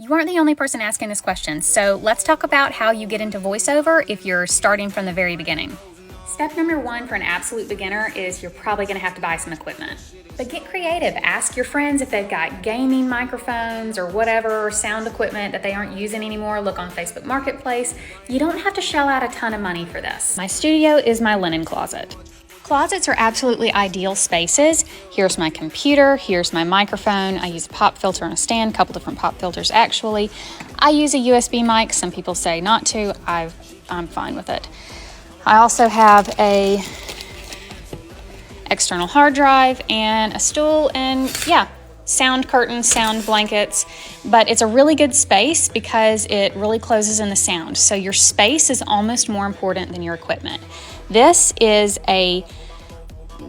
You aren't the only person asking this question, so let's talk about how you get into voiceover if you're starting from the very beginning. Step number one for an absolute beginner is you're probably going to have to buy some equipment. But get creative. Ask your friends if they've got gaming microphones or whatever sound equipment that they aren't using anymore. Look on Facebook Marketplace. You don't have to shell out a ton of money for this. My studio is my linen closet. Closets are absolutely ideal spaces. Here's my computer, here's my microphone. I use a pop filter and a stand, a couple different pop filters actually. I use a USB mic. Some people say not to. I'm fine with it. I also have a external hard drive and a stool and sound curtains, sound blankets, but it's a really good space because it really closes in the sound. So your space is almost more important than your equipment. This is about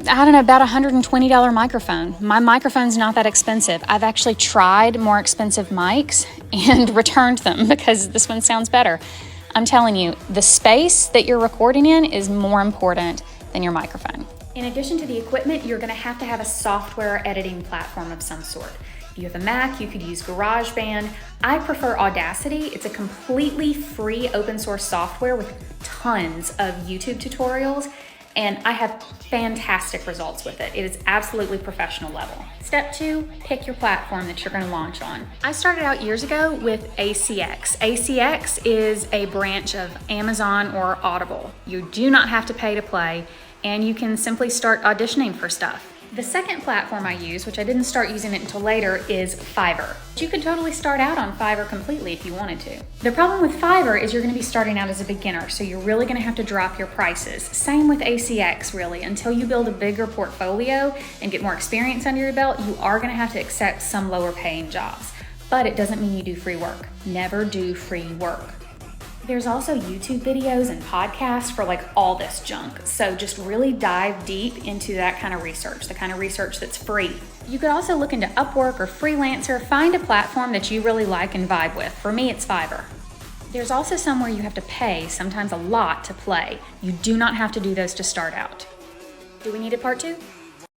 $120 microphone. My microphone's not that expensive. I've actually tried more expensive mics and returned them because this one sounds better. I'm telling you, the space that you're recording in is more important than your microphone. In addition to the equipment, you're gonna have to have a software editing platform of some sort. If you have a Mac, you could use GarageBand. I prefer Audacity. It's a completely free open source software with tons of YouTube tutorials, and I have fantastic results with it. It is absolutely professional level. Step two, pick your platform that you're gonna launch on. I started out years ago with ACX. ACX is a branch of Amazon or Audible. You do not have to pay to play, and you can simply start auditioning for stuff. The second platform I use, which I didn't start using it until later, is Fiverr. You could totally start out on Fiverr completely if you wanted to. The problem with Fiverr is you're gonna be starting out as a beginner, so you're really gonna have to drop your prices. Same with ACX, really. Until you build a bigger portfolio and get more experience under your belt, you are gonna have to accept some lower paying jobs. But it doesn't mean you do free work. Never do free work. There's also YouTube videos and podcasts for all this junk. So just really dive deep into that kind of research, the kind of research that's free. You could also look into Upwork or Freelancer, find a platform that you really like and vibe with. For me, it's Fiverr. There's also some where you have to pay, sometimes a lot, to play. You do not have to do those to start out. Do we need a part two?